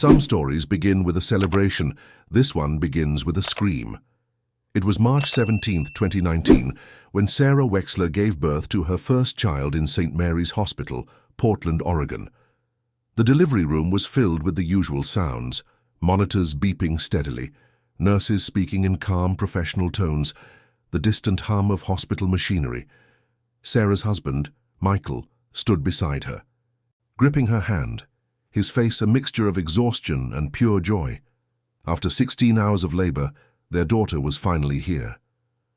Some stories begin with a celebration. This one begins with a scream. It was March 17, 2019, when Sarah Wexler gave birth to her first child in St. Mary's Hospital, Portland, Oregon. The delivery room was filled with the usual sounds, monitors beeping steadily, nurses speaking in calm, professional tones, the distant hum of hospital machinery. Sarah's husband, Michael, stood beside her, gripping her hand, his face a mixture of exhaustion and pure joy. After 16 hours of labor, their daughter was finally here.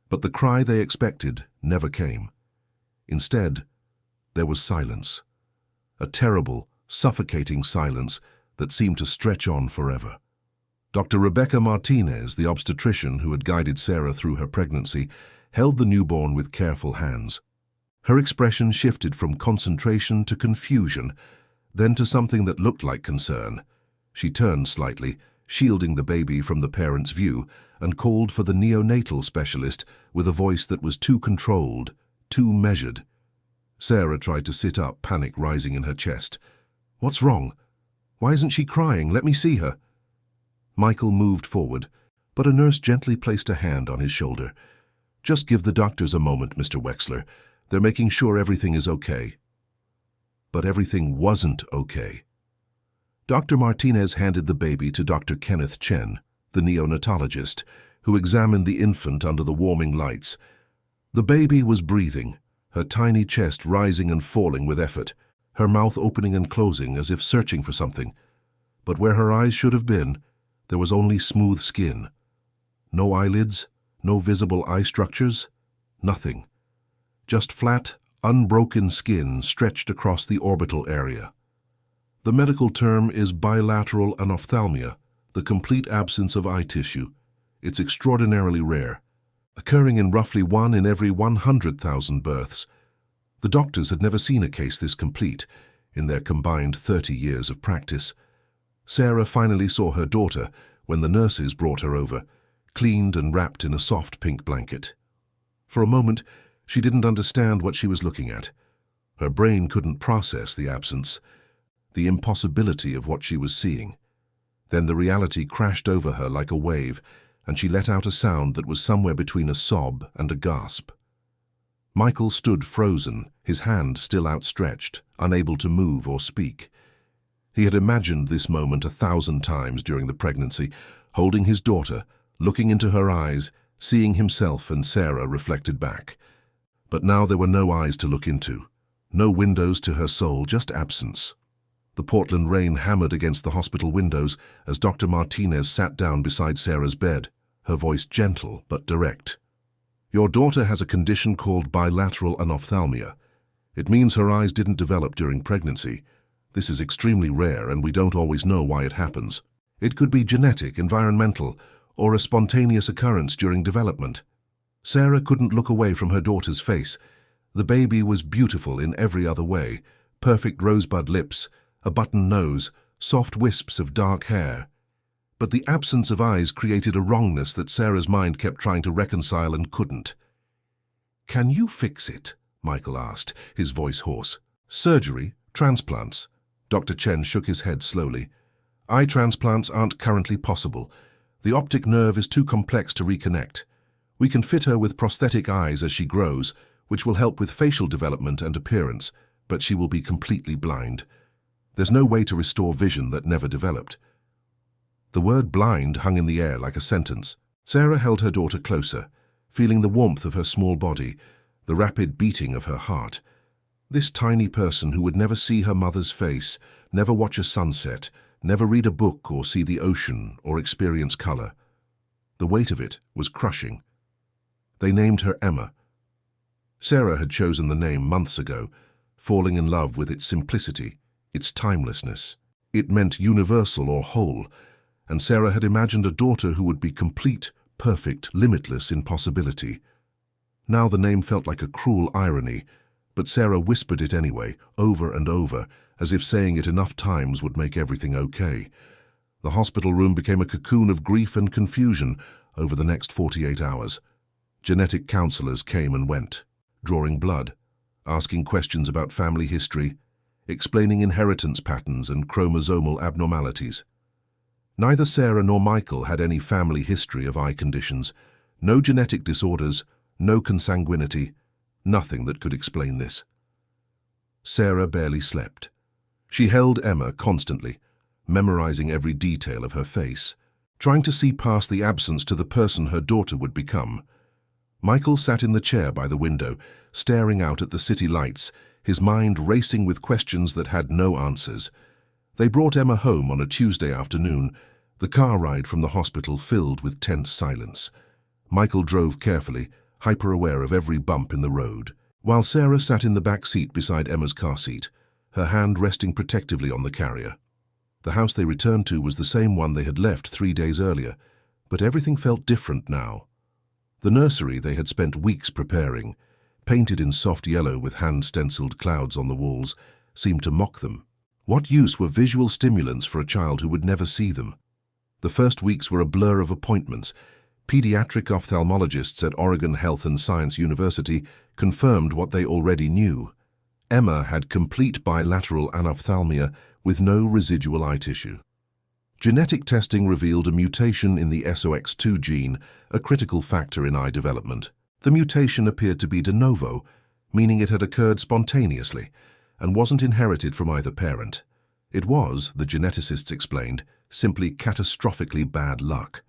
But the cry they expected never came. Instead, there was silence. A terrible, suffocating silence that seemed to stretch on forever. Dr. Rebecca Martinez, the obstetrician who had guided Sarah through her pregnancy, held the newborn with careful hands. Her expression shifted from concentration to confusion, then to something that looked like concern. She turned slightly, shielding the baby from the parent's view, and called for the neonatal specialist with a voice that was too controlled, too measured. Sarah tried to sit up, panic rising in her chest. "What's wrong? Why isn't she crying? Let me see her." Michael moved forward, but a nurse gently placed a hand on his shoulder. "Just give the doctors a moment, Mr. Wexler. They're making sure everything is okay." But everything wasn't okay. Dr. Martinez handed the baby to Dr. Kenneth Chen, the neonatologist, who examined the infant under the warming lights. The baby was breathing, her tiny chest rising and falling with effort, her mouth opening and closing as if searching for something. But where her eyes should have been, there was only smooth skin. No eyelids, no visible eye structures, nothing. Just flat, unbroken skin stretched across the orbital area. The medical term is bilateral anophthalmia, the complete absence of eye tissue. It's extraordinarily rare, occurring in roughly 1 in every 100,000 births. The doctors had never seen a case this complete in their combined 30 years of practice. Sarah finally saw her daughter when the nurses brought her over, cleaned and wrapped in a soft pink blanket. For a moment, she didn't understand what she was looking at. Her brain couldn't process the absence, the impossibility of what she was seeing. Then the reality crashed over her like a wave, and she let out a sound that was somewhere between a sob and a gasp. Michael stood frozen, his hand still outstretched, unable to move or speak. He had imagined this moment 1,000 times during the pregnancy, holding his daughter, looking into her eyes, seeing himself and Sarah reflected back. But now there were no eyes to look into, no windows to her soul, just absence. The Portland rain hammered against the hospital windows as Dr. Martinez sat down beside Sarah's bed, her voice gentle but direct. "Your daughter has a condition called bilateral anophthalmia. It means her eyes didn't develop during pregnancy. This is extremely rare, and we don't always know why it happens. It could be genetic, environmental, or a spontaneous occurrence during development." Sarah couldn't look away from her daughter's face. The baby was beautiful in every other way, perfect rosebud lips, a button nose, soft wisps of dark hair. But the absence of eyes created a wrongness that Sarah's mind kept trying to reconcile and couldn't. "Can you fix it?" Michael asked, his voice hoarse. "Surgery? Transplants?" Dr. Chen shook his head slowly. "Eye transplants aren't currently possible. The optic nerve is too complex to reconnect. We can fit her with prosthetic eyes as she grows, which will help with facial development and appearance, but she will be completely blind. There's no way to restore vision that never developed." The word blind hung in the air like a sentence. Sarah held her daughter closer, feeling the warmth of her small body, the rapid beating of her heart. This tiny person who would never see her mother's face, never watch a sunset, never read a book or see the ocean or experience color. The weight of it was crushing. They named her Emma. Sarah had chosen the name months ago, falling in love with its simplicity, its timelessness. It meant universal or whole, and Sarah had imagined a daughter who would be complete, perfect, limitless in possibility. Now the name felt like a cruel irony, but Sarah whispered it anyway, over and over, as if saying it enough times would make everything okay. The hospital room became a cocoon of grief and confusion over the next 48 hours. Genetic counselors came and went, drawing blood, asking questions about family history, explaining inheritance patterns and chromosomal abnormalities. Neither Sarah nor Michael had any family history of eye conditions, no genetic disorders, no consanguinity, nothing that could explain this. Sarah barely slept. She held Emma constantly, memorizing every detail of her face, trying to see past the absence to the person her daughter would become. Michael sat in the chair by the window, staring out at the city lights, his mind racing with questions that had no answers. They brought Emma home on a Tuesday afternoon, the car ride from the hospital filled with tense silence. Michael drove carefully, hyper-aware of every bump in the road, while Sarah sat in the back seat beside Emma's car seat, her hand resting protectively on the carrier. The house they returned to was the same one they had left 3 days earlier, but everything felt different now. The nursery they had spent weeks preparing, painted in soft yellow with hand-stenciled clouds on the walls, seemed to mock them. What use were visual stimulants for a child who would never see them? The first weeks were a blur of appointments. Pediatric ophthalmologists at Oregon Health and Science University confirmed what they already knew. Emma had complete bilateral anophthalmia with no residual eye tissue. Genetic testing revealed a mutation in the SOX2 gene, a critical factor in eye development. The mutation appeared to be de novo, meaning it had occurred spontaneously and wasn't inherited from either parent. It was, the geneticists explained, simply catastrophically bad luck.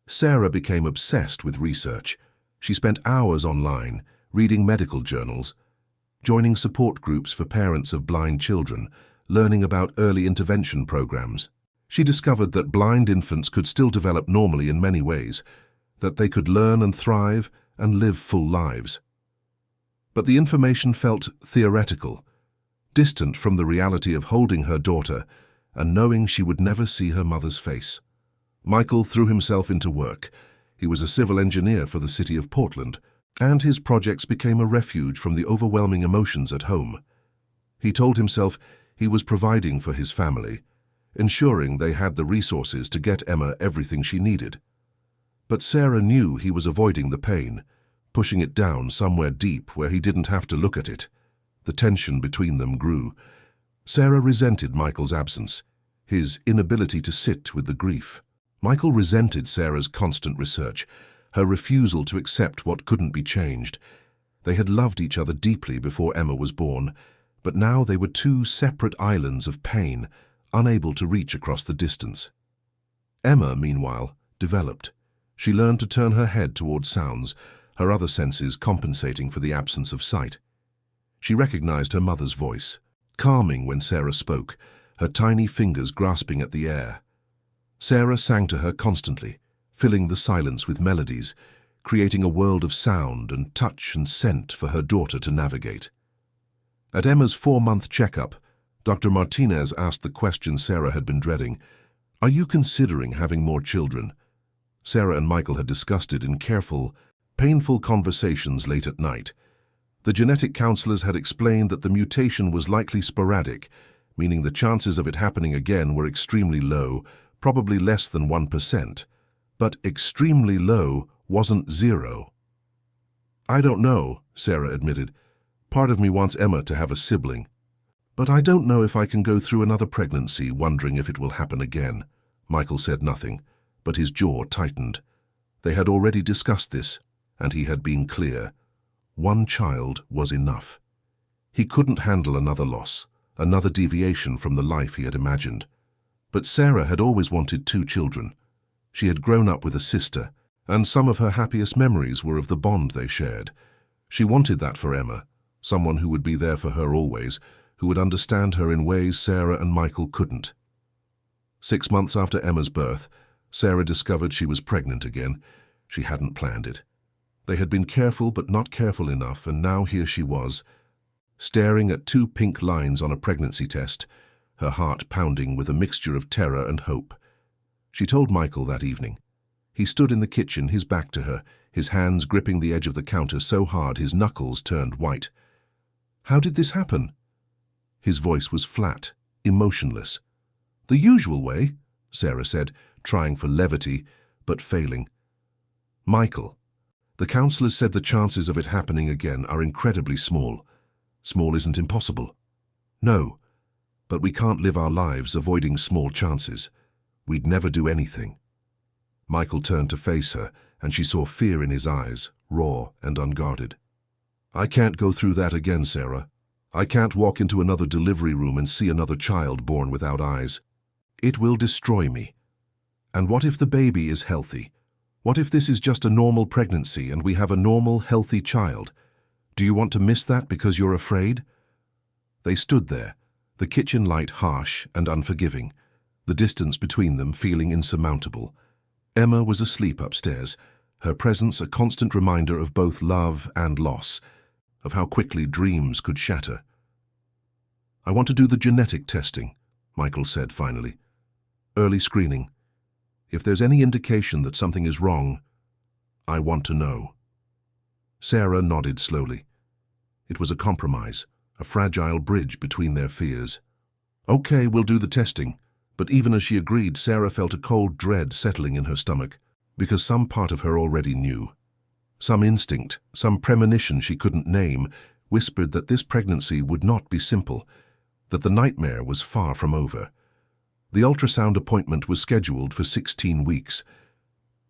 Sarah became obsessed with research. She spent hours online, reading medical journals, joining support groups for parents of blind children, learning about early intervention programs. She discovered that blind infants could still develop normally in many ways, that they could learn and thrive and live full lives. But the information felt theoretical, distant from the reality of holding her daughter and knowing she would never see her mother's face. Michael threw himself into work. He was a civil engineer for the city of Portland, and his projects became a refuge from the overwhelming emotions at home. He told himself he was providing for his family, ensuring they had the resources to get Emma everything she needed. But Sarah knew he was avoiding the pain, pushing it down somewhere deep where he didn't have to look at it. The tension between them grew. Sarah resented Michael's absence, his inability to sit with the grief. Michael resented Sarah's constant research, her refusal to accept what couldn't be changed. They had loved each other deeply before Emma was born, but now they were two separate islands of pain, unable to reach across the distance. Emma, meanwhile, developed. She learned to turn her head toward sounds, her other senses compensating for the absence of sight. She recognized her mother's voice, calming when Sarah spoke, her tiny fingers grasping at the air. Sarah sang to her constantly, filling the silence with melodies, creating a world of sound and touch and scent for her daughter to navigate. At Emma's 4-month checkup, Dr. Martinez asked the question Sarah had been dreading: "Are you considering having more children?" Sarah and Michael had discussed it in careful, painful conversations late at night. The genetic counselors had explained that the mutation was likely sporadic, meaning the chances of it happening again were extremely low, probably less than 1%. But extremely low wasn't zero. "I don't know," Sarah admitted. "Part of me wants Emma to have a sibling. But I don't know if I can go through another pregnancy wondering if it will happen again." Michael said nothing, but his jaw tightened. They had already discussed this, and he had been clear. One child was enough. He couldn't handle another loss, another deviation from the life he had imagined. But Sarah had always wanted 2 children. She had grown up with a sister, and some of her happiest memories were of the bond they shared. She wanted that for Emma, someone who would be there for her always, who would understand her in ways Sarah and Michael couldn't. 6 months after Emma's birth, Sarah discovered she was pregnant again. She hadn't planned it. They had been careful but not careful enough, and now here she was, staring at 2 pink lines on a pregnancy test, her heart pounding with a mixture of terror and hope. She told Michael that evening. He stood in the kitchen, his back to her, his hands gripping the edge of the counter so hard his knuckles turned white. "How did this happen?" His voice was flat, emotionless. "The usual way," Sarah said, trying for levity, but failing. "Michael, the counselors said the chances of it happening again are incredibly small. Small isn't impossible." "No, but we can't live our lives avoiding small chances. We'd never do anything. Michael turned to face her, and she saw fear in his eyes, raw and unguarded. I can't go through that again, Sarah. I can't walk into another delivery room and see another child born without eyes. It will destroy me. And what if the baby is healthy? What if this is just a normal pregnancy and we have a normal, healthy child? Do you want to miss that because you're afraid? They stood there, the kitchen light harsh and unforgiving, the distance between them feeling insurmountable. Emma was asleep upstairs, her presence a constant reminder of both love and loss, of how quickly dreams could shatter. I want to do the genetic testing, Michael said finally. Early screening. If there's any indication that something is wrong, I want to know. Sarah nodded slowly. It was a compromise, a fragile bridge between their fears. Okay, we'll do the testing. But even as she agreed, Sarah felt a cold dread settling in her stomach, because some part of her already knew. Some instinct, some premonition she couldn't name, whispered that this pregnancy would not be simple, that the nightmare was far from over. The ultrasound appointment was scheduled for 16 weeks.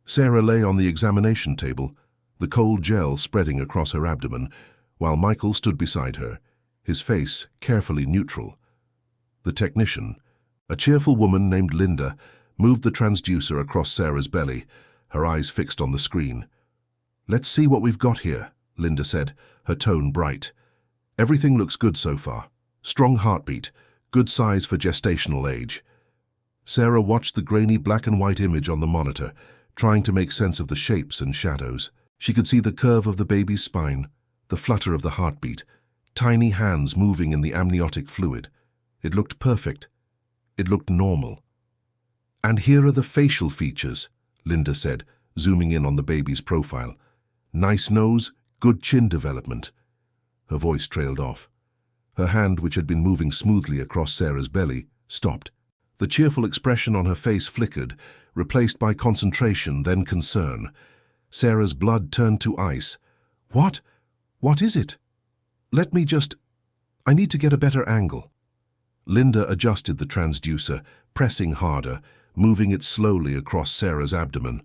Sarah lay on the examination table, the cold gel spreading across her abdomen, while Michael stood beside her, his face carefully neutral. The technician, a cheerful woman named Linda, moved the transducer across Sarah's belly, her eyes fixed on the screen. Let's see what we've got here, Linda said, her tone bright. Everything looks good so far. Strong heartbeat, good size for gestational age. Sarah watched the grainy black and white image on the monitor, trying to make sense of the shapes and shadows. She could see the curve of the baby's spine, the flutter of the heartbeat, tiny hands moving in the amniotic fluid. It looked perfect. It looked normal. And here are the facial features, Linda said, zooming in on the baby's profile. Nice nose, good chin development. Her voice trailed off. Her hand, which had been moving smoothly across Sarah's belly, stopped. The cheerful expression on her face flickered, replaced by concentration, then concern. Sarah's blood turned to ice. What? What is it? I need to get a better angle. Linda adjusted the transducer, pressing harder, moving it slowly across Sarah's abdomen.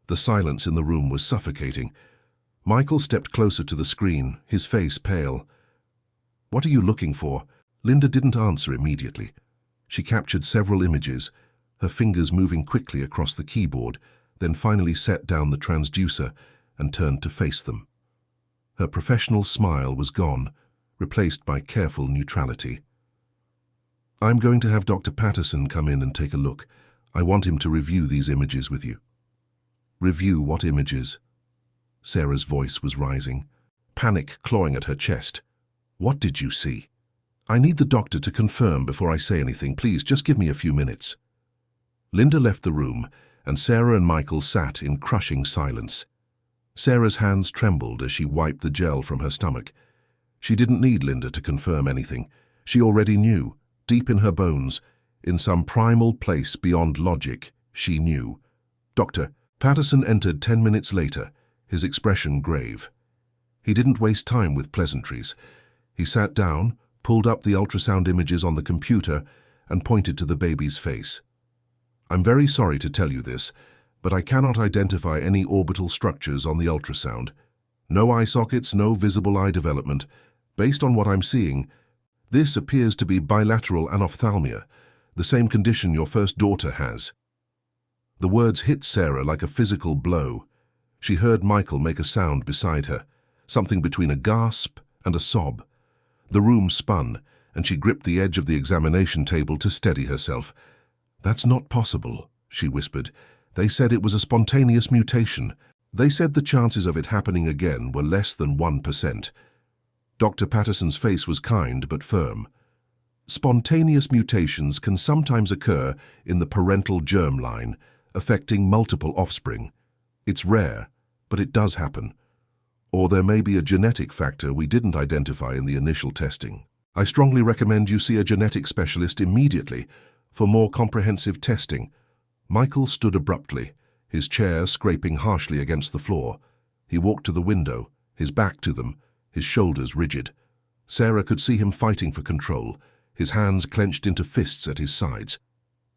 The silence in the room was suffocating. Michael stepped closer to the screen, his face pale. What are you looking for? Linda didn't answer immediately. She captured several images, her fingers moving quickly across the keyboard, then finally set down the transducer and turned to face them. Her professional smile was gone, replaced by careful neutrality. I'm going to have Dr. Patterson come in and take a look. I want him to review these images with you. Review what images? Sarah's voice was rising, panic clawing at her chest. What did you see? I need the doctor to confirm before I say anything. Please, just give me a few minutes. Linda left the room, and Sarah and Michael sat in crushing silence. Sarah's hands trembled as she wiped the gel from her stomach. She didn't need Linda to confirm anything. She already knew, deep in her bones, in some primal place beyond logic, she knew. Dr. Patterson entered 10 minutes later, his expression grave. He didn't waste time with pleasantries. He sat down, pulled up the ultrasound images on the computer, and pointed to the baby's face. I'm very sorry to tell you this, but I cannot identify any orbital structures on the ultrasound. No eye sockets, no visible eye development. Based on what I'm seeing, this appears to be bilateral anophthalmia, the same condition your first daughter has. The words hit Sarah like a physical blow. She heard Michael make a sound beside her, something between a gasp and a sob. The room spun, and she gripped the edge of the examination table to steady herself. That's not possible, she whispered. They said it was a spontaneous mutation. They said the chances of it happening again were less than 1%. Dr. Patterson's face was kind but firm. Spontaneous mutations can sometimes occur in the parental germline, affecting multiple offspring. It's rare, but it does happen. Or there may be a genetic factor we didn't identify in the initial testing. I strongly recommend you see a genetic specialist immediately for more comprehensive testing. Michael stood abruptly, his chair scraping harshly against the floor. He walked to the window, his back to them, his shoulders rigid. Sarah could see him fighting for control, his hands clenched into fists at his sides.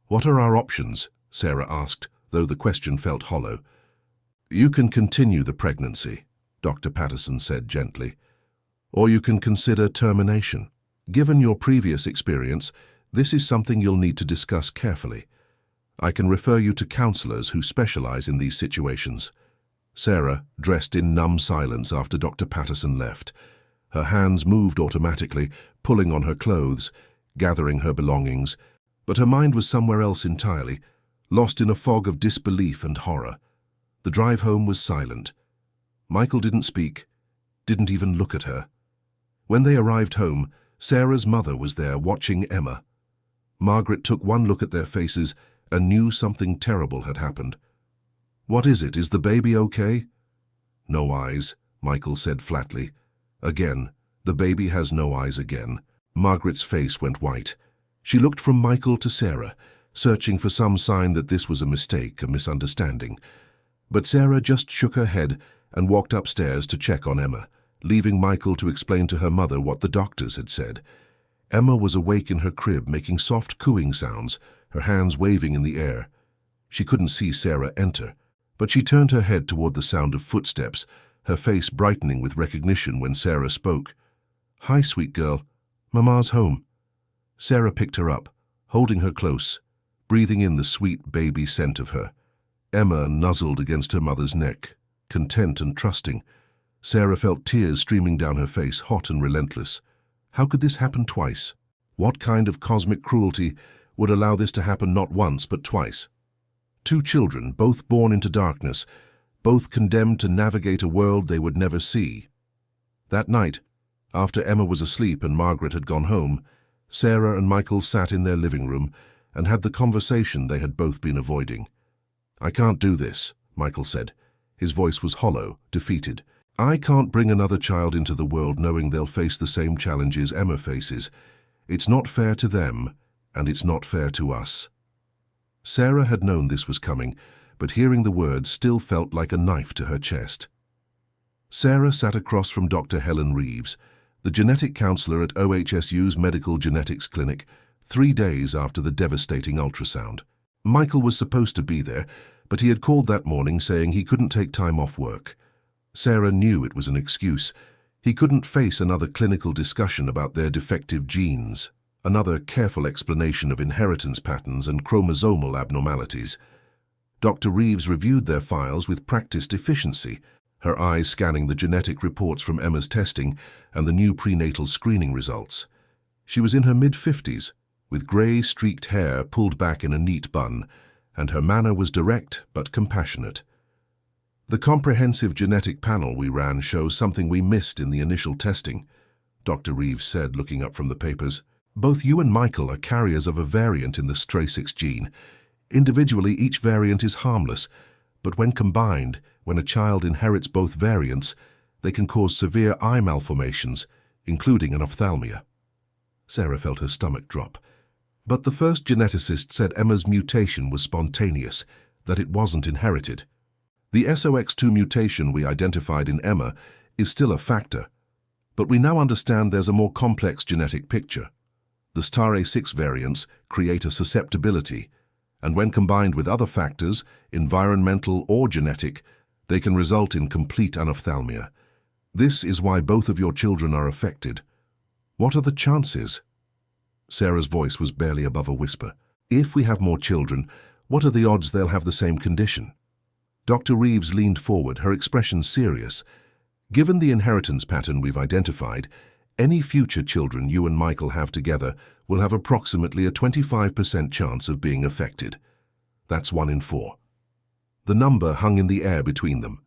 What are our options? Sarah asked, though the question felt hollow. You can continue the pregnancy, Dr. Patterson said gently, or you can consider termination. Given your previous experience, this is something you'll need to discuss carefully. I can refer you to counselors who specialize in these situations. Sarah, dressed in numb silence after Dr. Patterson left. Her hands moved automatically, pulling on her clothes, gathering her belongings, but her mind was somewhere else entirely, lost in a fog of disbelief and horror. The drive home was silent. Michael didn't speak, didn't even look at her. When they arrived home, Sarah's mother was there watching Emma. Margaret took one look at their faces and knew something terrible had happened. What is it? Is the baby okay? No eyes, Michael said flatly. Again, the baby has no eyes again. Margaret's face went white. She looked from Michael to Sarah, searching for some sign that this was a mistake, a misunderstanding. But Sarah just shook her head and walked upstairs to check on Emma, leaving Michael to explain to her mother what the doctors had said. Emma was awake in her crib, making soft cooing sounds, her hands waving in the air. She couldn't see Sarah enter, but she turned her head toward the sound of footsteps, her face brightening with recognition when Sarah spoke. "Hi, sweet girl. Mama's home." Sarah picked her up, holding her close, breathing in the sweet baby scent of her. Emma nuzzled against her mother's neck, content and trusting. Sarah felt tears streaming down her face, hot and relentless. How could this happen twice? What kind of cosmic cruelty would allow this to happen not once but twice? Two children, both born into darkness, both condemned to navigate a world they would never see. That night, after Emma was asleep and Margaret had gone home, Sarah and Michael sat in their living room and had the conversation they had both been avoiding. "I can't do this," Michael said. His voice was hollow, defeated. "I can't bring another child into the world knowing they'll face the same challenges Emma faces. It's not fair to them, and it's not fair to us." Sarah had known this was coming, but hearing the words still felt like a knife to her chest. Sarah sat across from Dr. Helen Reeves, the genetic counselor at OHSU's Medical Genetics Clinic, 3 days after the devastating ultrasound. Michael was supposed to be there, but he had called that morning saying he couldn't take time off work. Sarah knew it was an excuse. He couldn't face another clinical discussion about their defective genes, another careful explanation of inheritance patterns and chromosomal abnormalities. Dr. Reeves reviewed their files with practiced efficiency, her eyes scanning the genetic reports from Emma's testing and the new prenatal screening results. She was in her mid-50s, with grey, streaked hair pulled back in a neat bun, and her manner was direct but compassionate. "The comprehensive genetic panel we ran shows something we missed in the initial testing," Dr. Reeves said, looking up from the papers. "Both you and Michael are carriers of a variant in the STRA6 gene. Individually, each variant is harmless, but when combined, when a child inherits both variants, they can cause severe eye malformations, including an ophthalmia." Sarah felt her stomach drop. But the first geneticist said Emma's mutation was spontaneous, that it wasn't inherited. The SOX2 mutation we identified in Emma is still a factor, but we now understand there's a more complex genetic picture. The STAR6 variants create a susceptibility, and when combined with other factors, environmental or genetic, they can result in complete anophthalmia. This is why both of your children are affected. What are the chances? Sarah's voice was barely above a whisper. "If we have more children, what are the odds they'll have the same condition?" Dr. Reeves leaned forward, her expression serious. "Given the inheritance pattern we've identified, any future children you and Michael have together will have approximately a 25% chance of being affected. That's 1 in 4. The number hung in the air between them.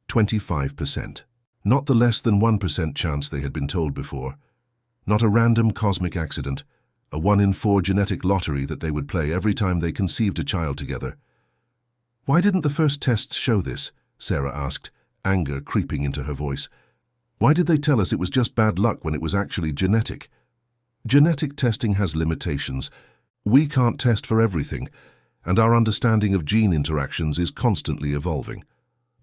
25%. Not the less than 1% chance they had been told before. Not a random cosmic accident, a 1 in 4 genetic lottery that they would play every time they conceived a child together. "Why didn't the first tests show this?" Sarah asked, anger creeping into her voice. "Why did they tell us it was just bad luck when it was actually genetic?" "Genetic testing has limitations. We can't test for everything, and our understanding of gene interactions is constantly evolving.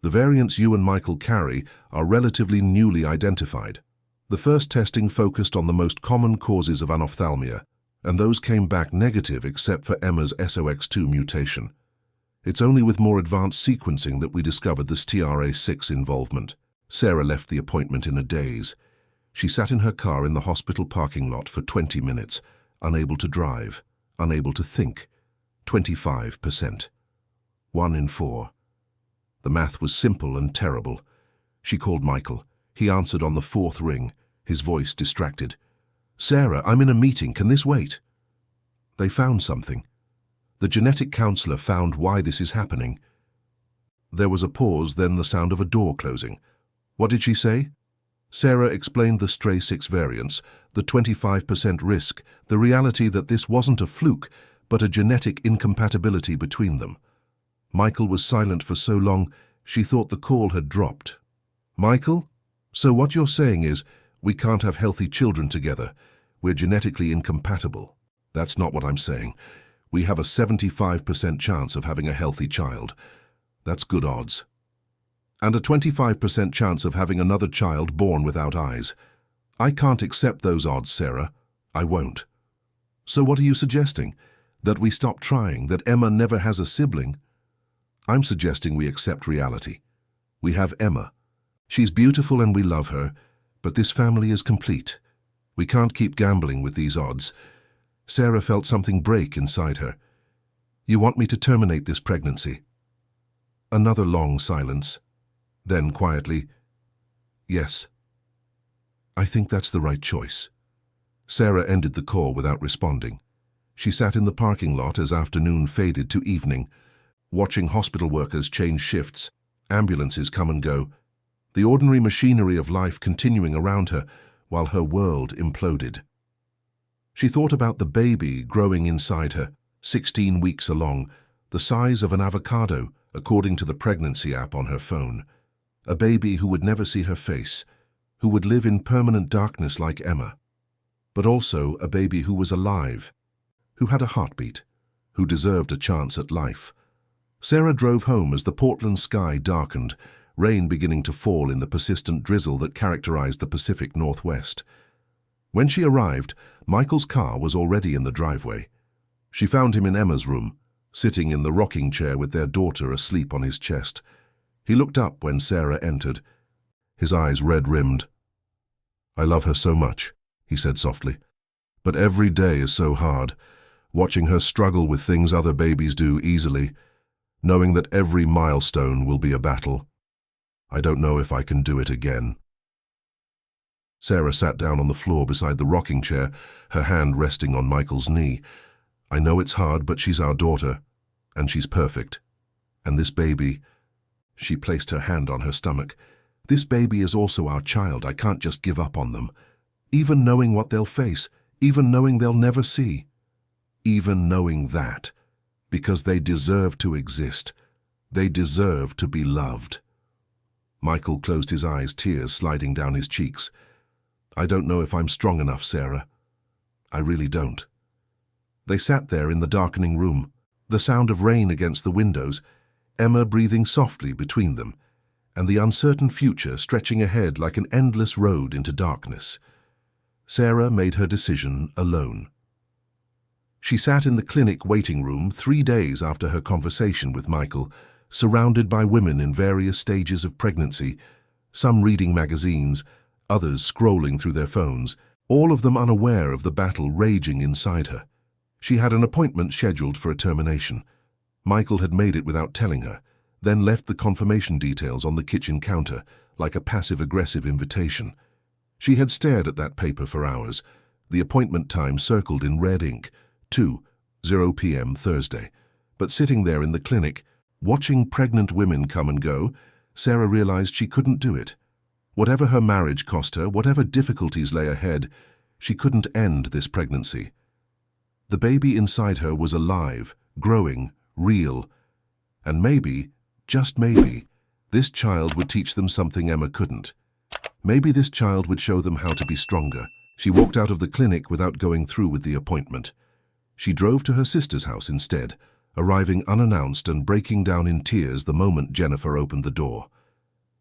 The variants you and Michael carry are relatively newly identified. The first testing focused on the most common causes of anophthalmia, and those came back negative except for Emma's SOX2 mutation. It's only with more advanced sequencing that we discovered this TRA6 involvement. Sarah left the appointment in a daze. She sat in her car in the hospital parking lot for 20 minutes, unable to drive, unable to think. 25%. 1 in 4. The math was simple and terrible. She called Michael. He answered on the 4th ring, his voice distracted. "Sarah, I'm in a meeting. Can this wait?" They found something. The genetic counselor found why this is happening. There was a pause, then the sound of a door closing. What did she say? Sarah explained the stray 6 variants, the 25% risk, the reality that this wasn't a fluke, but a genetic incompatibility between them. Michael was silent for so long, she thought the call had dropped. "Michael? So what you're saying is, we can't have healthy children together. We're genetically incompatible." "That's not what I'm saying. We have a 75% chance of having a healthy child. That's good odds. And a 25% chance of having another child born without eyes. I can't accept those odds, Sarah. I won't." "So what are you suggesting? That we stop trying, that Emma never has a sibling?" "I'm suggesting we accept reality. We have Emma. She's beautiful and we love her, but this family is complete. We can't keep gambling with these odds." Sarah felt something break inside her. "You want me to terminate this pregnancy?" Another long silence. Then quietly, "Yes. I think that's the right choice." Sarah ended the call without responding. She sat in the parking lot as afternoon faded to evening, watching hospital workers change shifts, ambulances come and go, the ordinary machinery of life continuing around her while her world imploded. She thought about the baby growing inside her, 16 weeks along, the size of an avocado, according to the pregnancy app on her phone. A baby who would never see her face, who would live in permanent darkness like Emma. But also a baby who was alive, who had a heartbeat, who deserved a chance at life. Sarah drove home as the Portland sky darkened, rain beginning to fall in the persistent drizzle that characterized the Pacific Northwest. When she arrived, Michael's car was already in the driveway. She found him in Emma's room, sitting in the rocking chair with their daughter asleep on his chest. He looked up when Sarah entered, his eyes red-rimmed. "I love her so much," he said softly. "But every day is so hard, watching her struggle with things other babies do easily, knowing that every milestone will be a battle. I don't know if I can do it again." Sarah sat down on the floor beside the rocking chair, her hand resting on Michael's knee. "I know it's hard, but she's our daughter, and she's perfect. And this baby," she placed her hand on her stomach, "this baby is also our child. I can't just give up on them. Even knowing what they'll face, even knowing they'll never see. Even knowing that, because they deserve to exist. They deserve to be loved." Michael closed his eyes, tears sliding down his cheeks. "I don't know if I'm strong enough, Sarah. I really don't." They sat there in the darkening room, the sound of rain against the windows, Emma breathing softly between them, and the uncertain future stretching ahead like an endless road into darkness. Sarah made her decision alone. She sat in the clinic waiting room 3 days after her conversation with Michael, surrounded by women in various stages of pregnancy, some reading magazines, others scrolling through their phones, all of them unaware of the battle raging inside her. She had an appointment scheduled for a termination. Michael had made it without telling her, then left the confirmation details on the kitchen counter, like a passive-aggressive invitation. She had stared at that paper for hours, the appointment time circled in red ink, 2:00 p.m. Thursday. But sitting there in the clinic, watching pregnant women come and go, Sarah realized she couldn't do it. Whatever her marriage cost her, whatever difficulties lay ahead, she couldn't end this pregnancy. The baby inside her was alive, growing, real, and maybe, just maybe, this child would teach them something Emma couldn't. Maybe this child would show them how to be stronger. She walked out of the clinic without going through with the appointment. She drove to her sister's house instead, arriving unannounced and breaking down in tears the moment Jennifer opened the door.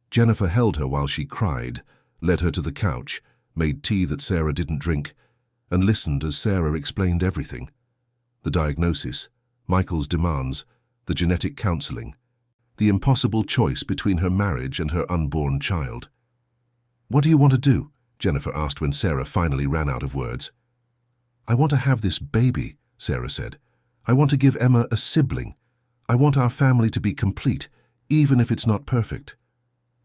Jennifer held her while she cried, led her to the couch, made tea that Sarah didn't drink, and listened as Sarah explained everything. The diagnosis, Michael's demands, the genetic counseling, the impossible choice between her marriage and her unborn child. "What do you want to do?" Jennifer asked when Sarah finally ran out of words. "I want to have this baby," Sarah said. "I want to give Emma a sibling. I want our family to be complete, even if it's not perfect."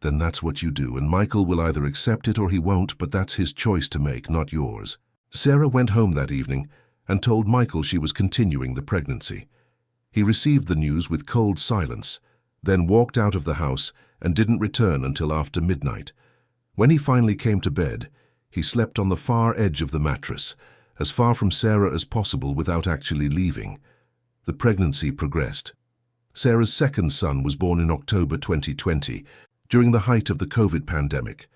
"Then that's what you do, and Michael will either accept it or he won't, but that's his choice to make, not yours." Sarah went home that evening and told Michael she was continuing the pregnancy. He received the news with cold silence, then walked out of the house and didn't return until after midnight. When he finally came to bed, he slept on the far edge of the mattress, as far from Sarah as possible without actually leaving. The pregnancy progressed. Sarah's second son was born in October 2020, during the height of the COVID pandemic.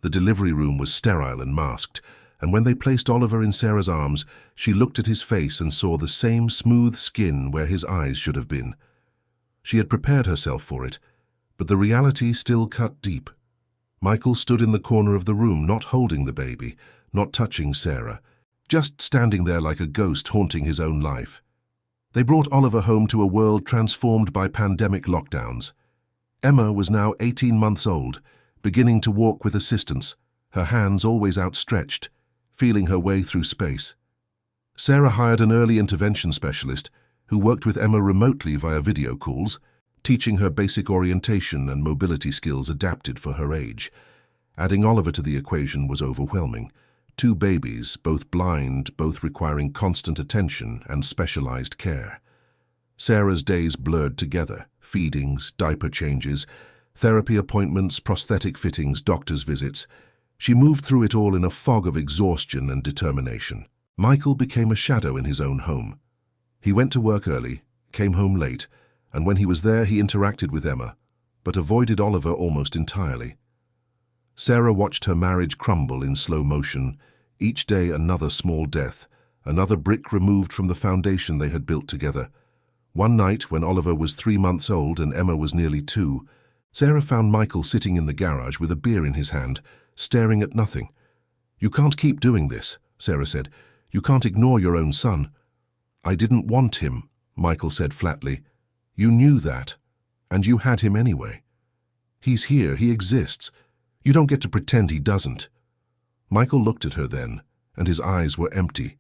The delivery room was sterile and masked, and when they placed Oliver in Sarah's arms, she looked at his face and saw the same smooth skin where his eyes should have been. She had prepared herself for it, but the reality still cut deep. Michael stood in the corner of the room, not holding the baby, not touching Sarah, just standing there like a ghost haunting his own life. They brought Oliver home to a world transformed by pandemic lockdowns. Emma was now 18 months old, beginning to walk with assistance, her hands always outstretched, feeling her way through space. Sarah hired an early intervention specialist who worked with Emma remotely via video calls, teaching her basic orientation and mobility skills adapted for her age. Adding Oliver to the equation was overwhelming. 2 babies, both blind, both requiring constant attention and specialized care. Sarah's days blurred together: feedings, diaper changes, therapy appointments, prosthetic fittings, doctor's visits. She moved through it all in a fog of exhaustion and determination. Michael became a shadow in his own home. He went to work early, came home late, and when he was there he interacted with Emma, but avoided Oliver almost entirely. Sarah watched her marriage crumble in slow motion, each day another small death, another brick removed from the foundation they had built together. One night, when Oliver was 3 months old and Emma was nearly 2, Sarah found Michael sitting in the garage with a beer in his hand, staring at nothing. "You can't keep doing this," Sarah said. "You can't ignore your own son." "I didn't want him," Michael said flatly. "You knew that, and you had him anyway. He's here, he exists. You don't get to pretend he doesn't." Michael looked at her then, and his eyes were empty.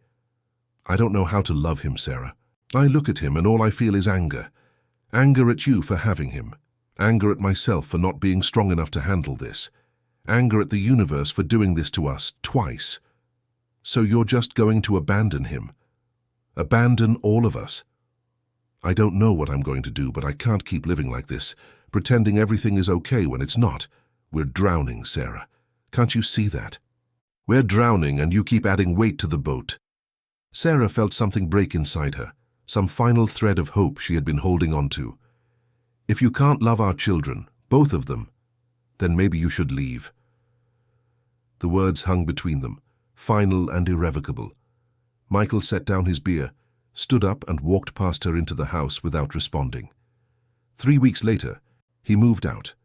"I don't know how to love him, Sarah. I look at him and all I feel is anger. Anger at you for having him. Anger at myself for not being strong enough to handle this. Anger at the universe for doing this to us twice. So you're just going to abandon him? Abandon all of us? I don't know what I'm going to do, but I can't keep living like this, pretending everything is okay when it's not. We're drowning, Sarah. Can't you see that? We're drowning and you keep adding weight to the boat." Sarah felt something break inside her, some final thread of hope she had been holding on to. "If you can't love our children, both of them, then maybe you should leave." The words hung between them, final and irrevocable. Michael set down his beer, stood up and walked past her into the house without responding. 3 weeks later, he moved out.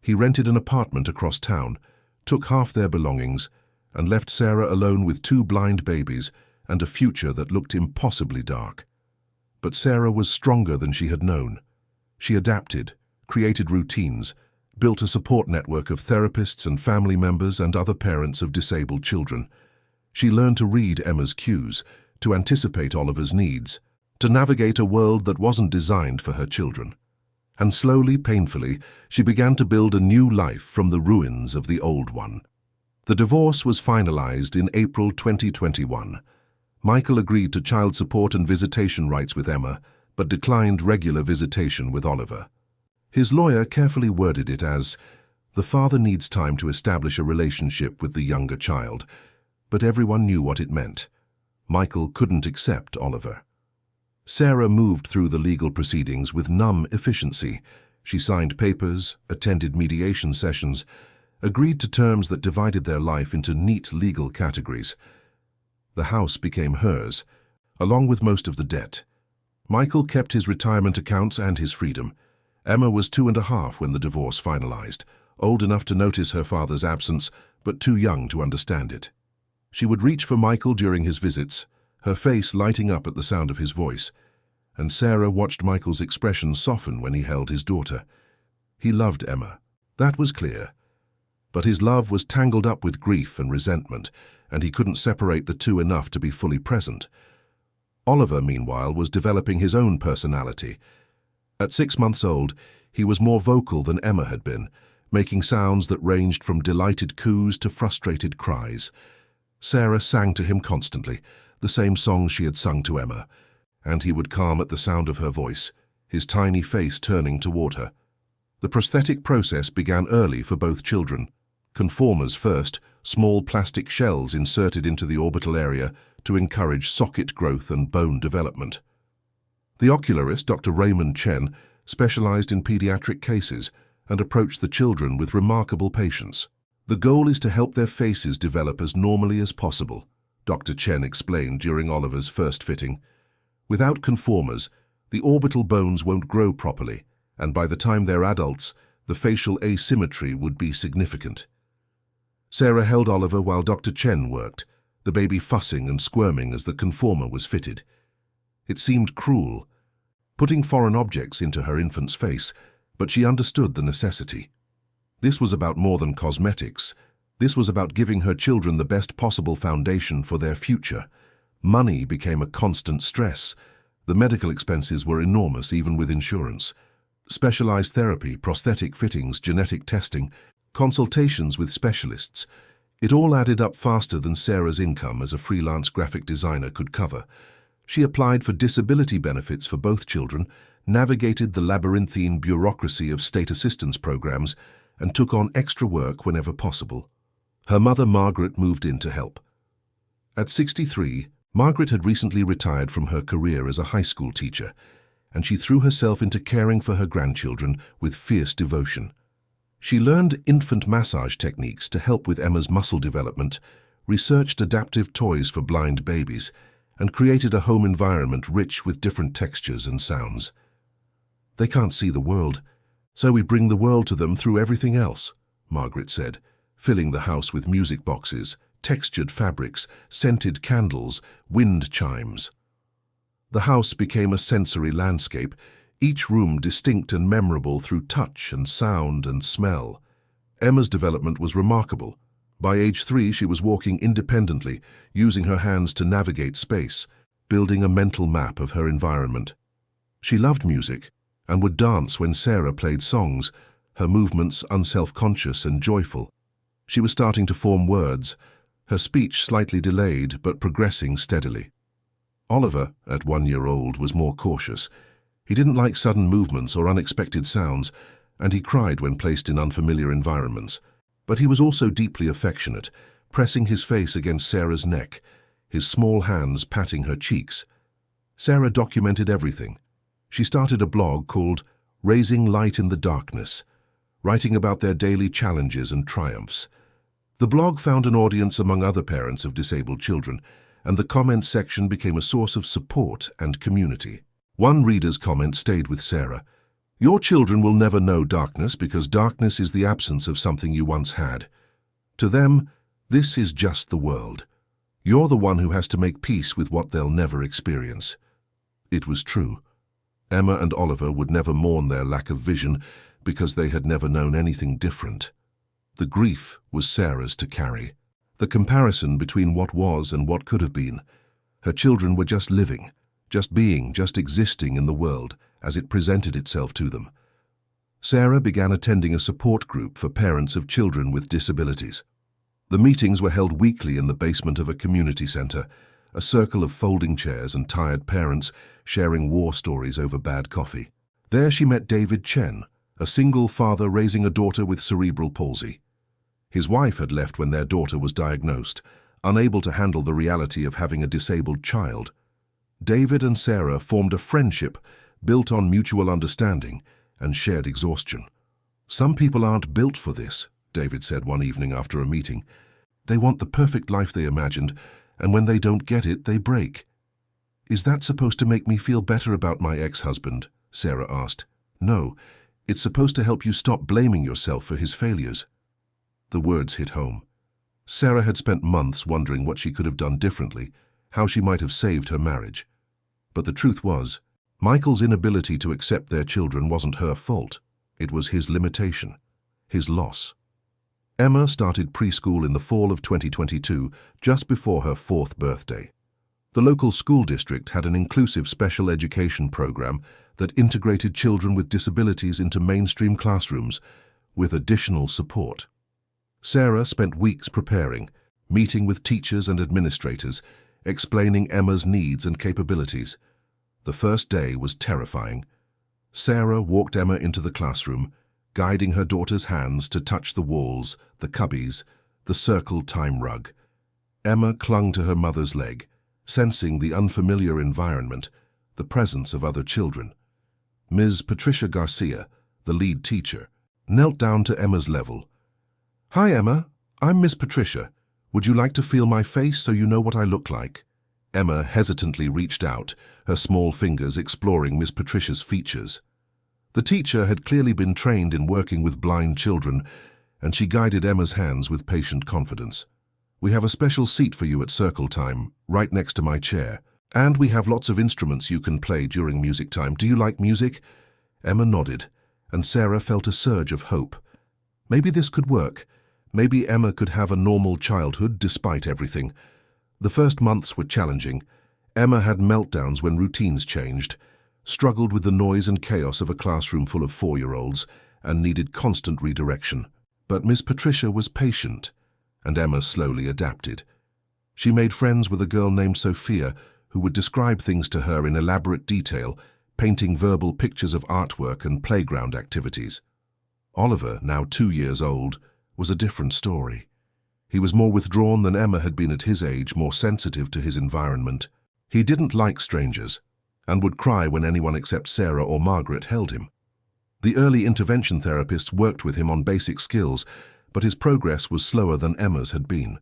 He rented an apartment across town, took half their belongings, and left Sarah alone with 2 blind babies and a future that looked impossibly dark. But Sarah was stronger than she had known. She adapted, created routines, built a support network of therapists and family members and other parents of disabled children. She learned to read Emma's cues, to anticipate Oliver's needs, to navigate a world that wasn't designed for her children. And slowly, painfully, she began to build a new life from the ruins of the old one. The divorce was finalized in April 2021. Michael agreed to child support and visitation rights with Emma, but declined regular visitation with Oliver. His lawyer carefully worded it as, "The father needs time to establish a relationship with the younger child," but everyone knew what it meant. Michael couldn't accept Oliver. Sarah moved through the legal proceedings with numb efficiency. She signed papers, attended mediation sessions, agreed to terms that divided their life into neat legal categories. The house became hers, along with most of the debt. Michael kept his retirement accounts and his freedom. Emma was 2.5 when the divorce finalized, old enough to notice her father's absence, but too young to understand it. She would reach for Michael during his visits, her face lighting up at the sound of his voice. and Sarah watched Michael's expression soften when he held his daughter. He loved Emma. That was clear. But his love was tangled up with grief and resentment, and he couldn't separate the two enough to be fully present. Oliver, meanwhile, was developing his own personality. At 6 months old, he was more vocal than Emma had been, making sounds that ranged from delighted coos to frustrated cries. Sarah sang to him constantly, the same songs she had sung to Emma, and he would calm at the sound of her voice, his tiny face turning toward her. The prosthetic process began early for both children. Conformers first, small plastic shells inserted into the orbital area to encourage socket growth and bone development. The ocularist, Dr. Raymond Chen, specialized in pediatric cases and approached the children with remarkable patience. The goal is to help their faces develop as normally as possible, Dr. Chen explained during Oliver's first fitting. Without conformers, the orbital bones won't grow properly, and by the time they're adults, the facial asymmetry would be significant. Sarah held Oliver while Dr. Chen worked, the baby fussing and squirming as the conformer was fitted. It seemed cruel, putting foreign objects into her infant's face, but she understood the necessity. This was about more than cosmetics. This was about giving her children the best possible foundation for their future. Money became a constant stress. The medical expenses were enormous, even with insurance. Specialized therapy, prosthetic fittings, genetic testing, consultations with specialists. It all added up faster than Sarah's income as a freelance graphic designer could cover. She applied for disability benefits for both children, navigated the labyrinthine bureaucracy of state assistance programs, and took on extra work whenever possible. Her mother, Margaret, moved in to help. At 63, Margaret had recently retired from her career as a high school teacher, and she threw herself into caring for her grandchildren with fierce devotion. She learned infant massage techniques to help with Emma's muscle development, researched adaptive toys for blind babies, and created a home environment rich with different textures and sounds. They can't see the world, so we bring the world to them through everything else, Margaret said, filling the house with music boxes, textured fabrics, scented candles, wind chimes. The house became a sensory landscape, each room distinct and memorable through touch and sound and smell. Emma's development was remarkable. By age 3, she was walking independently, using her hands to navigate space, building a mental map of her environment. She loved music and would dance when Sarah played songs, her movements unself-conscious and joyful. She was starting to form words, her speech slightly delayed but progressing steadily. Oliver, at 1 year old, was more cautious. He didn't like sudden movements or unexpected sounds, and he cried when placed in unfamiliar environments. But he was also deeply affectionate, pressing his face against Sarah's neck, his small hands patting her cheeks. Sarah documented everything. She started a blog called Raising Light in the Darkness, writing about their daily challenges and triumphs. The blog found an audience among other parents of disabled children, and the comments section became a source of support and community. One reader's comment stayed with Sarah. "Your children will never know darkness because darkness is the absence of something you once had. To them, this is just the world. You're the one who has to make peace with what they'll never experience." It was true. Emma and Oliver would never mourn their lack of vision because they had never known anything different. The grief was Sarah's to carry. The comparison between what was and what could have been. Her children were just living, just being, just existing in the world as it presented itself to them. Sarah began attending a support group for parents of children with disabilities. The meetings were held weekly in the basement of a community center, a circle of folding chairs and tired parents sharing war stories over bad coffee. There she met David Chen, a single father raising a daughter with cerebral palsy. His wife had left when their daughter was diagnosed, unable to handle the reality of having a disabled child. David and Sarah formed a friendship built on mutual understanding and shared exhaustion. "Some people aren't built for this," David said one evening after a meeting. "They want the perfect life they imagined, and when they don't get it, they break." "Is that supposed to make me feel better about my ex-husband?" Sarah asked. "No, it's supposed to help you stop blaming yourself for his failures." The words hit home. Sarah had spent months wondering what she could have done differently, how she might have saved her marriage. But the truth was, Michael's inability to accept their children wasn't her fault. It was his limitation, his loss. Emma started preschool in the fall of 2022, just before her 4th birthday. The local school district had an inclusive special education program that integrated children with disabilities into mainstream classrooms with additional support. Sarah spent weeks preparing, meeting with teachers and administrators, explaining Emma's needs and capabilities. The first day was terrifying. Sarah walked Emma into the classroom, guiding her daughter's hands to touch the walls, the cubbies, the circled time rug. Emma clung to her mother's leg, sensing the unfamiliar environment, the presence of other children. Ms. Patricia Garcia, the lead teacher, knelt down to Emma's level. "Hi, Emma. I'm Miss Patricia. Would you like to feel my face so you know what I look like?" Emma hesitantly reached out, her small fingers exploring Miss Patricia's features. The teacher had clearly been trained in working with blind children, and she guided Emma's hands with patient confidence. "We have a special seat for you at circle time, right next to my chair. And we have lots of instruments you can play during music time. Do you like music?" Emma nodded, and Sarah felt a surge of hope. Maybe this could work. Maybe Emma could have a normal childhood despite everything. The first months were challenging. Emma had meltdowns when routines changed, struggled with the noise and chaos of a classroom full of 4-year-olds, and needed constant redirection. But Miss Patricia was patient, and Emma slowly adapted. She made friends with a girl named Sophia, who would describe things to her in elaborate detail, painting verbal pictures of artwork and playground activities. Oliver, now 2 years old, was a different story. He was more withdrawn than Emma had been at his age, more sensitive to his environment. He didn't like strangers, and would cry when anyone except Sarah or Margaret held him. The early intervention therapists worked with him on basic skills, but his progress was slower than Emma's had been.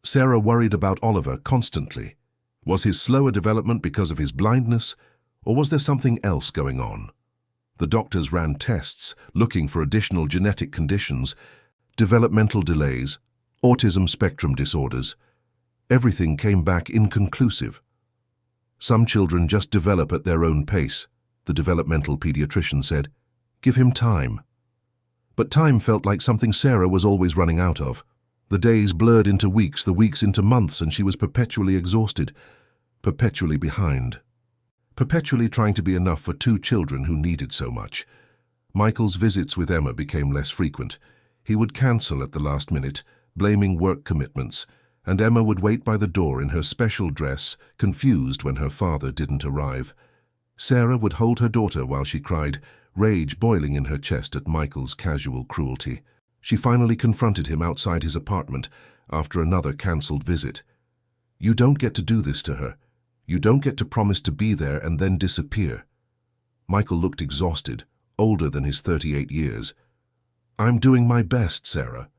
Sarah worried about Oliver constantly. Was his slower development because of his blindness, or was there something else going on? The doctors ran tests looking for additional genetic conditions, developmental delays, autism spectrum disorders. Everything came back inconclusive. "Some children just develop at their own pace," the developmental pediatrician said. "Give him time." But time felt like something Sarah was always running out of. The days blurred into weeks, the weeks into months, and she was perpetually exhausted, perpetually behind. Perpetually trying to be enough for 2 children who needed so much. Michael's visits with Emma became less frequent. He would cancel at the last minute, blaming work commitments, and Emma would wait by the door in her special dress, confused when her father didn't arrive. Sarah would hold her daughter while she cried, rage boiling in her chest at Michael's casual cruelty. She finally confronted him outside his apartment after another cancelled visit. "You don't get to do this to her. You don't get to promise to be there and then disappear." Michael looked exhausted, older than his 38 years. "I'm doing my best, Sarah."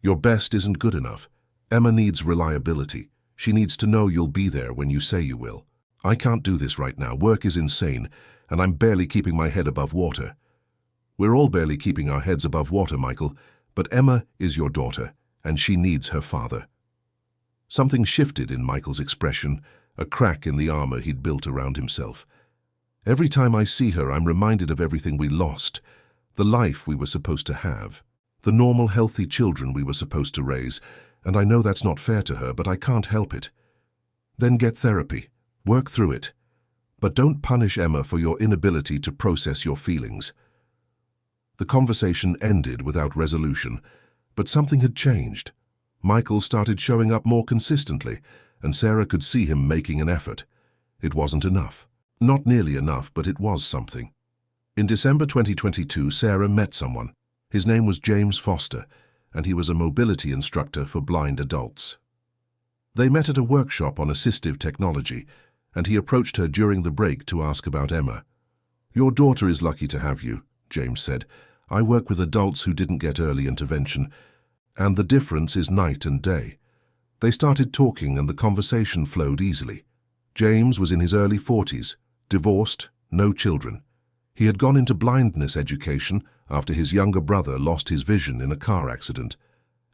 "Your best isn't good enough. Emma needs reliability. She needs to know you'll be there when you say you will. I can't do this right now. Work is insane, and I'm barely keeping my head above water." "We're all barely keeping our heads above water, Michael, but Emma is your daughter, and she needs her father." Something shifted in Michael's expression, a crack in the armor he'd built around himself. "Every time I see her, I'm reminded of everything we lost, the life we were supposed to have, the normal, healthy children we were supposed to raise, and I know that's not fair to her, but I can't help it." "Then get therapy. Work through it. But don't punish Emma for your inability to process your feelings." The conversation ended without resolution, but something had changed. Michael started showing up more consistently, and Sarah could see him making an effort. It wasn't enough. Not nearly enough, but it was something. In December 2022, Sarah met someone. His name was James Foster, and he was a mobility instructor for blind adults. They met at a workshop on assistive technology, and he approached her during the break to ask about Emma. "Your daughter is lucky to have you," James said. "I work with adults who didn't get early intervention, and the difference is night and day." They started talking, and the conversation flowed easily. James was in his early 40s, divorced, no children. He had gone into blindness education after his younger brother lost his vision in a car accident,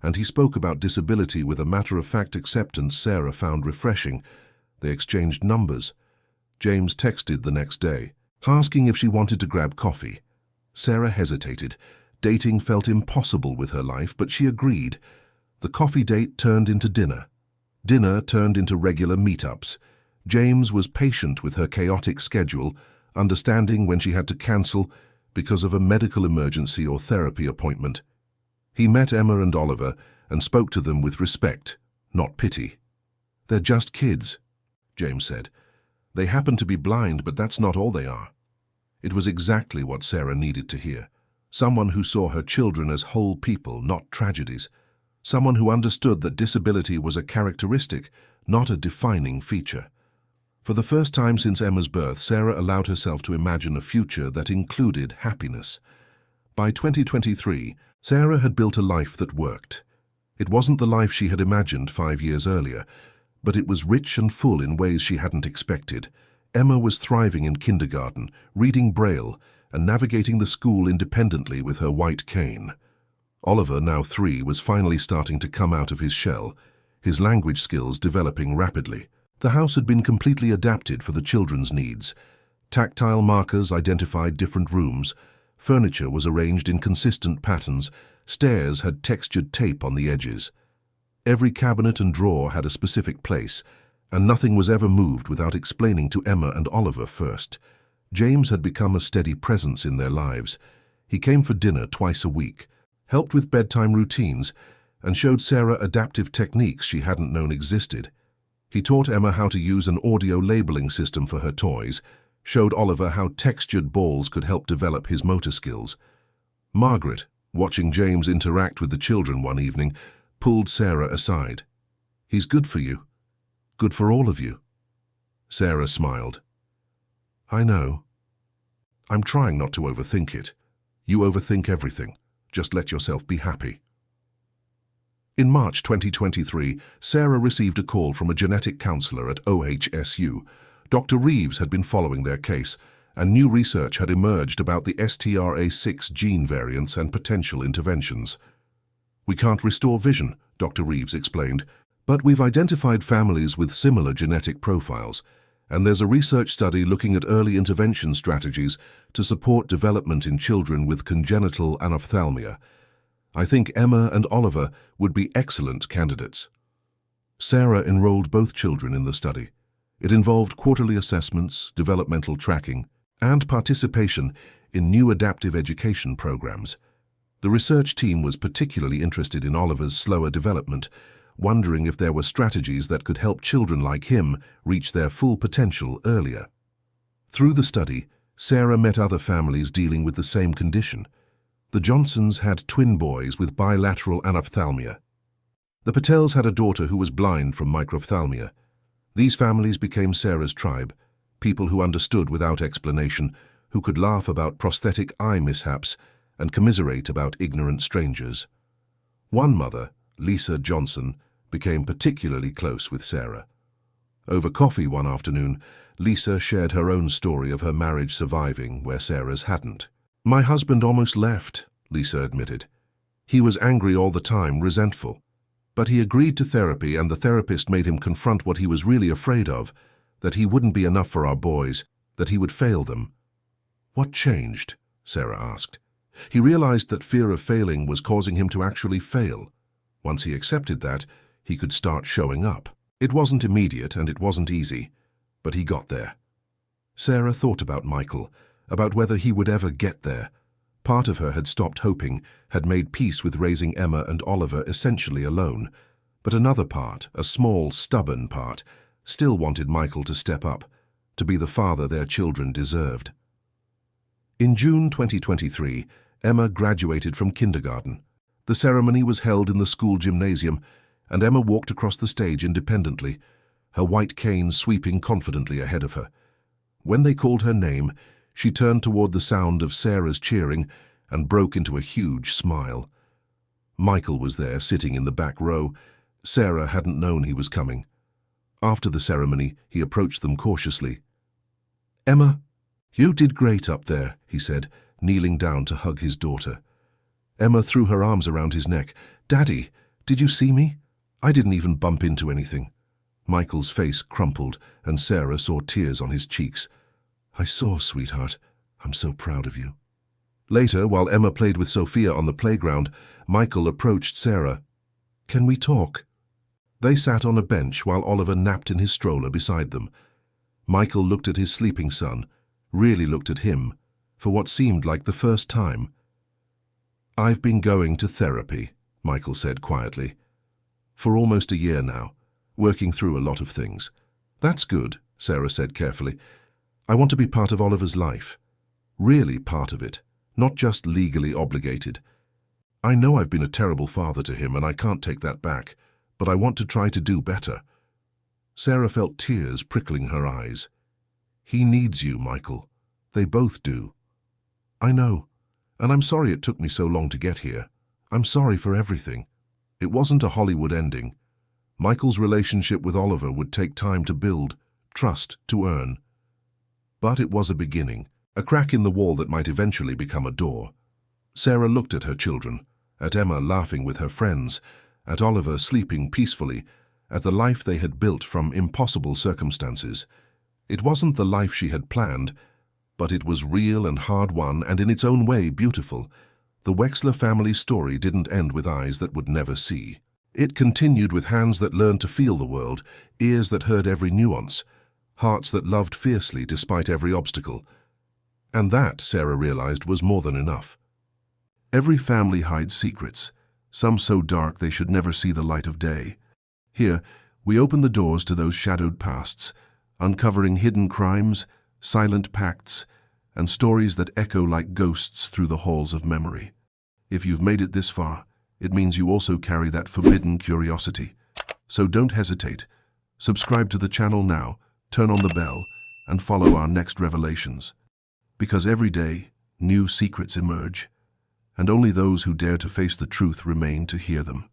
and he spoke about disability with a matter-of-fact acceptance Sarah found refreshing. They exchanged numbers. James texted the next day, asking if she wanted to grab coffee. Sarah hesitated. Dating felt impossible with her life, but she agreed. The coffee date turned into dinner. Dinner turned into regular meetups. James was patient with her chaotic schedule, understanding when she had to cancel because of a medical emergency or therapy appointment. He met Emma and Oliver and spoke to them with respect, not pity. "They're just kids," James said. "They happen to be blind, but that's not all they are." It was exactly what Sarah needed to hear. Someone who saw her children as whole people, not tragedies. Someone who understood that disability was a characteristic, not a defining feature. For the first time since Emma's birth, Sarah allowed herself to imagine a future that included happiness. By 2023, Sarah had built a life that worked. It wasn't the life she had imagined 5 years earlier, but it was rich and full in ways she hadn't expected. Emma was thriving in kindergarten, reading Braille, and navigating the school independently with her white cane. Oliver, now 3, was finally starting to come out of his shell, his language skills developing rapidly. The house had been completely adapted for the children's needs. Tactile markers identified different rooms, furniture was arranged in consistent patterns, stairs had textured tape on the edges. Every cabinet and drawer had a specific place, and nothing was ever moved without explaining to Emma and Oliver first. James had become a steady presence in their lives. He came for dinner twice a week, helped with bedtime routines, and showed Sarah adaptive techniques she hadn't known existed. He taught Emma how to use an audio labeling system for her toys, showed Oliver how textured balls could help develop his motor skills. Margaret, watching James interact with the children one evening, pulled Sarah aside. "He's good for you. Good for all of you." Sarah smiled. "I know. I'm trying not to overthink it. You overthink everything. Just let yourself be happy." In March 2023, Sarah received a call from a genetic counselor at OHSU. Dr. Reeves had been following their case, and new research had emerged about the STRA6 gene variants and potential interventions. "We can't restore vision," Dr. Reeves explained, "but we've identified families with similar genetic profiles, and there's a research study looking at early intervention strategies to support development in children with congenital anophthalmia. I think Emma and Oliver would be excellent candidates." Sarah enrolled both children in the study. It involved quarterly assessments, developmental tracking, and participation in new adaptive education programs. The research team was particularly interested in Oliver's slower development, wondering if there were strategies that could help children like him reach their full potential earlier. Through the study, Sarah met other families dealing with the same condition. The Johnsons had twin boys with bilateral anophthalmia. The Patels had a daughter who was blind from microphthalmia. These families became Sarah's tribe, people who understood without explanation, who could laugh about prosthetic eye mishaps and commiserate about ignorant strangers. One mother, Lisa Johnson, became particularly close with Sarah. Over coffee one afternoon, Lisa shared her own story of her marriage surviving where Sarah's hadn't. "My husband almost left," Lisa admitted. "He was angry all the time, resentful. But he agreed to therapy, and the therapist made him confront what he was really afraid of, that he wouldn't be enough for our boys, that he would fail them." "What changed?" Sarah asked. He realized that fear of failing was causing him to actually fail. Once he accepted that, he could start showing up. It wasn't immediate and it wasn't easy, but he got there. Sarah thought about Michael, about whether he would ever get there. Part of her had stopped hoping, had made peace with raising Emma and Oliver essentially alone. But another part, a small, stubborn part, still wanted Michael to step up, to be the father their children deserved. In June 2023, Emma graduated from kindergarten. The ceremony was held in the school gymnasium, and Emma walked across the stage independently, her white cane sweeping confidently ahead of her. When they called her name, she turned toward the sound of Sarah's cheering and broke into a huge smile. Michael was there, sitting in the back row. Sarah hadn't known he was coming. After the ceremony, he approached them cautiously. "Emma, you did great up there," he said, kneeling down to hug his daughter. Emma threw her arms around his neck. "Daddy, did you see me? I didn't even bump into anything." Michael's face crumpled, and Sarah saw tears on his cheeks. "I saw, sweetheart. I'm so proud of you." Later, while Emma played with Sophia on the playground, Michael approached Sarah. "Can we talk?" They sat on a bench while Oliver napped in his stroller beside them. Michael looked at his sleeping son, really looked at him, for what seemed like the first time. "I've been going to therapy," Michael said quietly. "For almost a year now, working through a lot of things." "That's good," Sarah said carefully. "I want to be part of Oliver's life. Really part of it, not just legally obligated. I know I've been a terrible father to him and I can't take that back, but I want to try to do better." Sarah felt tears prickling her eyes. "He needs you, Michael. They both do." "I know, and I'm sorry it took me so long to get here. I'm sorry for everything. It wasn't a Hollywood ending. Michael's relationship with Oliver would take time to build, trust to earn. But it was a beginning, a crack in the wall that might eventually become a door." Sarah looked at her children, at Emma laughing with her friends, at Oliver sleeping peacefully, at the life they had built from impossible circumstances. It wasn't the life she had planned, but it was real and hard-won and in its own way beautiful. The Wexler family story didn't end with eyes that would never see. It continued with hands that learned to feel the world, ears that heard every nuance, hearts that loved fiercely despite every obstacle. And that, Sarah realized, was more than enough. Every family hides secrets, some so dark they should never see the light of day. Here, we open the doors to those shadowed pasts, uncovering hidden crimes, silent pacts, and stories that echo like ghosts through the halls of memory. If you've made it this far, it means you also carry that forbidden curiosity. So don't hesitate. Subscribe to the channel now, turn on the bell, and follow our next revelations. Because every day, new secrets emerge, and only those who dare to face the truth remain to hear them.